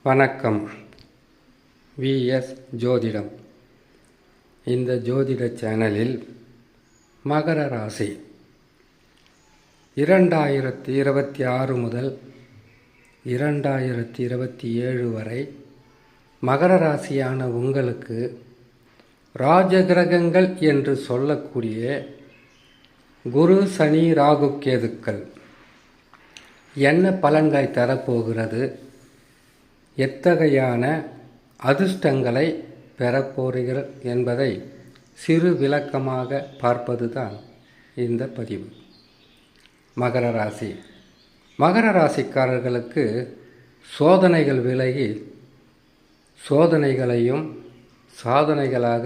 வணக்கம். விஎஸ் ஜோதிடம். இந்த ஜோதிட சேனலில் மகர ராசி 2026 முதல் 2027 வரை மகர ராசியான உங்களுக்கு ராஜகிரகங்கள் என்று சொல்லக்கூடிய குரு, சனி, ராகு, கேதுக்கள் என்ன பலன்களை தரப்போகிறது, எத்தகையான அதிர்ஷ்டங்களை பெறப்போகிறீர்கள் என்பதை சிறு விளக்கமாக பார்ப்பதுதான் இந்த பதிவு. மகர ராசி. மகர ராசிக்காரர்களுக்கு சோதனைகள் விலகி சோதனைகளையும் சாதனைகளாக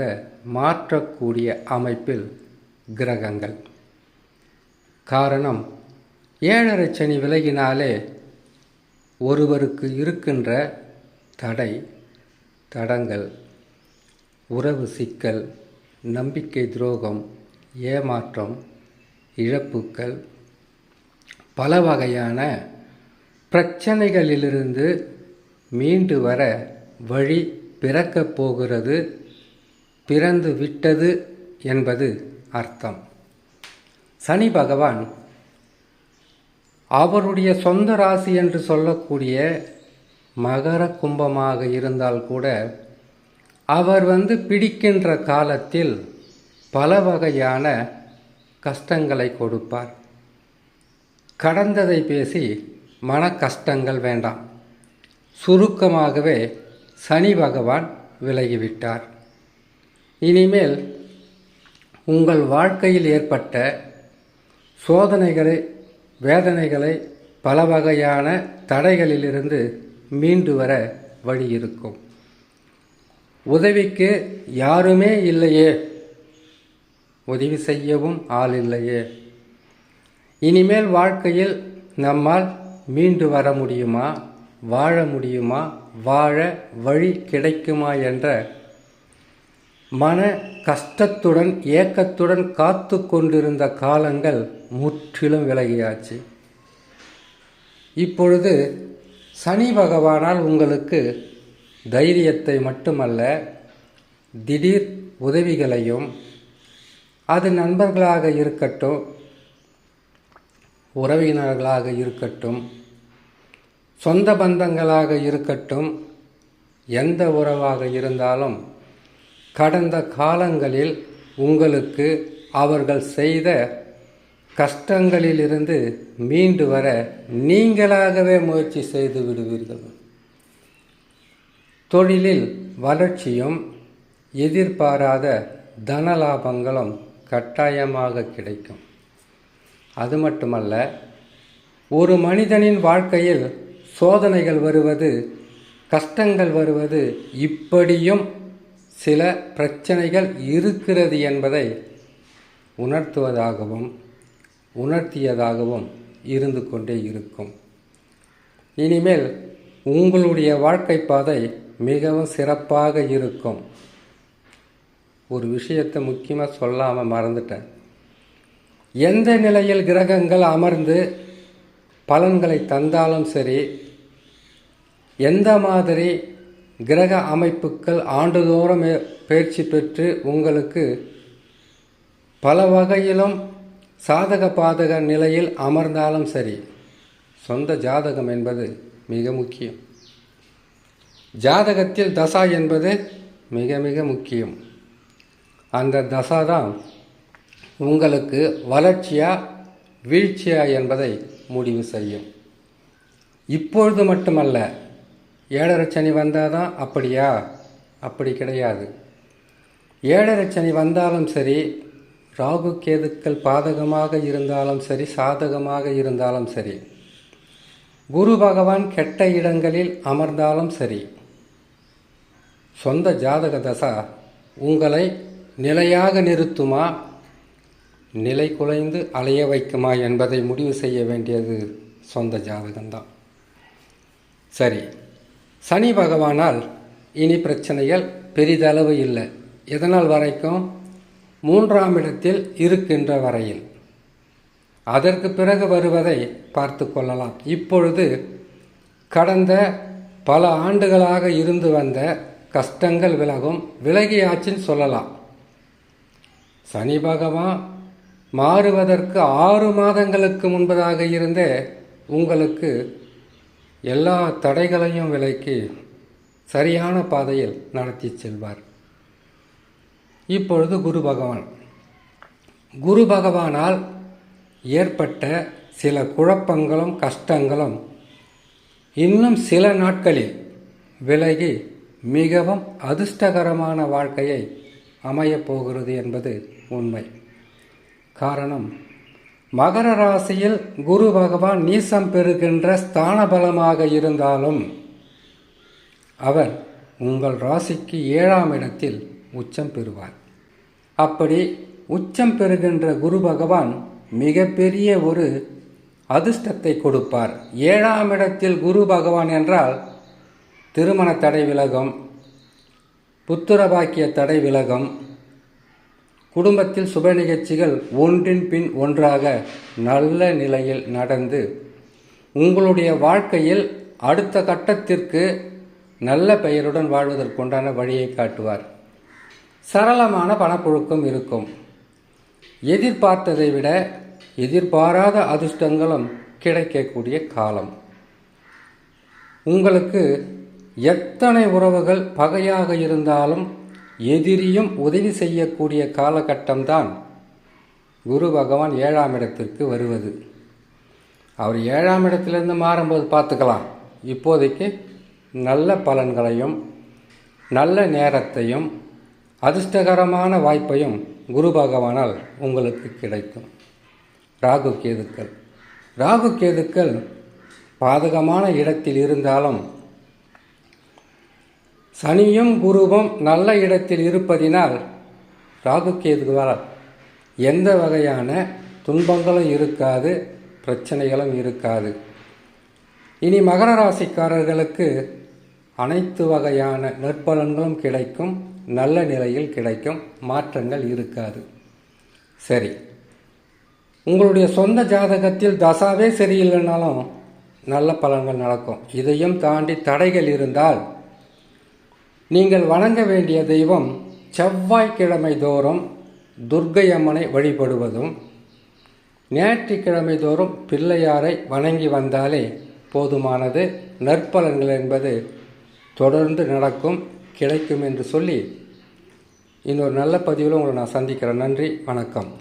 மாற்றக்கூடிய அமைப்பில் கிரகங்கள். காரணம், 7.5 சனி விலகினாலே ஒருவருக்கு இருக்கின்ற தடங்கள், உறவு சிக்கல், நம்பிக்கை துரோகம், ஏமாற்றம், இழப்புக்கள், பல வகையான பிரச்சனைகளிலிருந்து மீண்டு வர வழி பிறக்கப் போகிறது, பிறந்து விட்டது என்பது அர்த்தம். சனி பகவான் அவருடைய சொந்த ராசி என்று சொல்லக்கூடிய மகர கும்பமாக இருந்தால் கூட அவர் பிடிக்கின்ற காலத்தில் பல வகையான கஷ்டங்களை கொடுப்பார். கடந்ததை பேசி மன கஷ்டங்கள் வேண்டாம். சுருக்கமாகவே சனி பகவான் விலகிவிட்டார். இனிமேல் உங்கள் வாழ்க்கையில் ஏற்பட்ட சோதனைகளை, வேதனைகளை, பல வகையான தடைகளிலிருந்து மீண்டு வர வழி இருக்கும். உதவிக்கு யாருமே இல்லையே, உதவி செய்யவும் ஆள் இல்லையே, இனிமேல் வாழ்க்கையில் நம்மால் மீண்டு வர முடியுமா, வாழ முடியுமா, வாழ வழி கிடைக்குமா என்ற மன கஷ்டத்துடன் ஏக்கத்துடன் காத்து கொண்டிருந்த காலங்கள் முற்றிலும் விலகியாச்சு. இப்பொழுது சனி பகவானால் உங்களுக்கு தைரியத்தை மட்டுமல்ல, திடீர் உதவிகளையும், அது நண்பர்களாக இருக்கட்டும், உறவினர்களாக இருக்கட்டும், சொந்த பந்தங்களாக இருக்கட்டும், எந்த உறவாக இருந்தாலும் கடந்த காலங்களில் உங்களுக்கு அவர்கள் செய்த கஷ்டங்களிலிருந்து மீண்டு வர நீங்களாகவே முயற்சி செய்து விடுவீர்கள். தொழிலில் வளர்ச்சியும் எதிர்பாராத தனலாபங்களும் கட்டாயமாக கிடைக்கும். அது மட்டுமல்ல, ஒரு மனிதனின் வாழ்க்கையில் சோதனைகள் வருவது, கஷ்டங்கள் வருவது, இப்படியும் சில பிரச்சனைகள் இருக்கிறது என்பதை உணர்த்தியதாகவும் இருந்து கொண்டே இருக்கும். இனிமேல் உங்களுடைய வாழ்க்கை பாதை மிகவும் சிறப்பாக இருக்கும். ஒரு விஷயத்தை முக்கியமாக சொல்லாமல் மறந்துட்டேன். எந்த நிலையில் கிரகங்கள் அமர்ந்து பலன்களை தந்தாலும் சரி, எந்த மாதிரி கிரக அமைப்புகள் ஆண்டுதோறும் பயிற்சி பெற்று உங்களுக்கு பல வகையிலும் சாதக பாதக நிலையில் அமர்ந்தாலும் சரி, சொந்த ஜாதகம் என்பது மிக முக்கியம். ஜாதகத்தில் தசா என்பது மிக மிக முக்கியம். அந்த தசா தான் உங்களுக்கு வளர்ச்சியா வீழ்ச்சியா என்பதை முடிவு செய்யும். இப்பொழுது மட்டுமல்ல, 7.5 சனி வந்தால் தான் அப்படியா? அப்படி கிடையாது. 7.5 சனி வந்தாலும் சரி, ராகு கேதுக்கள் பாதகமாக இருந்தாலும் சரி, சாதகமாக இருந்தாலும் சரி, குரு பகவான் கெட்ட இடங்களில் அமர்ந்தாலும் சரி, சொந்த ஜாதக தசா உங்களை நிலையாக நிறுத்துமா, நிலை குலைந்து அலைய வைக்குமா என்பதை முடிவு செய்ய வேண்டியது சொந்த ஜாதகம்தான். சரி, சனி பகவானால் இனி பிரச்சனைகள் பெரிதளவு இல்லை. எதனால் வரைக்கும்? 3ஆம் இடத்தில் இருக்கின்ற வரையில். அதற்கு பிறகு வருவதை பார்த்து கொள்ளலாம். இப்பொழுது கடந்த பல ஆண்டுகளாக இருந்து வந்த கஷ்டங்கள் விலகும், விலகியாச்சுன்னு சொல்லலாம். சனி பகவான் மாறுவதற்கு 6 மாதங்களுக்கு முன்பதாக இருந்தே உங்களுக்கு எல்லா தடைகளையும் விலக்கி சரியான பாதையில் நடத்தி செல்வார். இப்பொழுது குரு பகவானால் ஏற்பட்ட சில குழப்பங்களும் கஷ்டங்களும் இன்னும் சில நாட்களில் விலகி மிகவும் அதிர்ஷ்டகரமான வாழ்க்கையை அமையப் போகிறது என்பது உண்மை. காரணம், மகர ராசியில் குரு பகவான் நீசம் பெறுகின்ற ஸ்தான பலமாக இருந்தாலும் அவர் உங்கள் ராசிக்கு 7ஆம் இடத்தில் உச்சம் பெறுவார். அப்படி உச்சம் பெறுகின்ற குரு பகவான் மிகப்பெரிய ஒரு அதிர்ஷ்டத்தை கொடுப்பார். 7ஆம் இடத்தில் குரு பகவான் என்றால் திருமண தடை விலகும், புத்திர பாக்கிய தடை விலகும், குடும்பத்தில் சுப நிகழ்ச்சிகள் ஒன்றின் பின் ஒன்றாக நல்ல நிலையில் நடந்து உங்களுடைய வாழ்க்கையில் அடுத்த கட்டத்திற்கு நல்ல பெயருடன் வாழ்வதற்குண்டான வழியை காட்டுவார். சரளமான பணப்புழக்கம் இருக்கும். எதிர்பார்த்ததை விட எதிர்பாராத அதிர்ஷ்டங்களும் கிடைக்கக்கூடிய காலம். உங்களுக்கு எத்தனை உறவுகள் பகையாக இருந்தாலும் எதிரியும் உதவி செய்யக்கூடிய காலகட்டம்தான் குரு பகவான் 7ஆம் இடத்திற்கு வருவது. அவர் 7ஆம் இடத்திலிருந்து மாறும்போது பார்த்துக்கலாம். இப்போதைக்கு நல்ல பலன்களையும் நல்ல நேரத்தையும் அதிர்ஷ்டகரமான வாய்ப்பையும் குரு பகவானால் உங்களுக்கு கிடைக்கும். ராகு கேதுக்கள் பாதகமான இடத்தில் இருந்தாலும் சனியும் குருவும் நல்ல இடத்தில் இருப்பதினால் ராகு கேதுவால் எந்த வகையான துன்பங்களும் இருக்காது, பிரச்சனைகளும் இருக்காது. இனி மகர ராசிக்காரர்களுக்கு அனைத்து வகையான நற்பலன்களும் கிடைக்கும், நல்ல நிலையில் கிடைக்கும், மாற்றங்கள் இருக்காது. சரி, உங்களுடைய சொந்த ஜாதகத்தில் தசாவே சரியில்லைனாலும் நல்ல பலன்கள் நடக்கும். இதையும் தாண்டி தடைகள் இருந்தால் நீங்கள் வணங்க வேண்டிய தெய்வம் செவ்வாய்க்கிழமை தோறும் துர்க்கை அம்மனை வழிபடுவதும், ஞாயிற்றுக்கிழமை தோறும் பிள்ளையாரை வணங்கி வந்தாலே போதுமானது. நற்பலன்கள் என்பது தொடர்ந்து நடக்கும், கிடைக்கும் என்று சொல்லி இன்னொரு நல்ல பதிவில் உங்களை நான் சந்திக்கிறேன். நன்றி, வணக்கம்.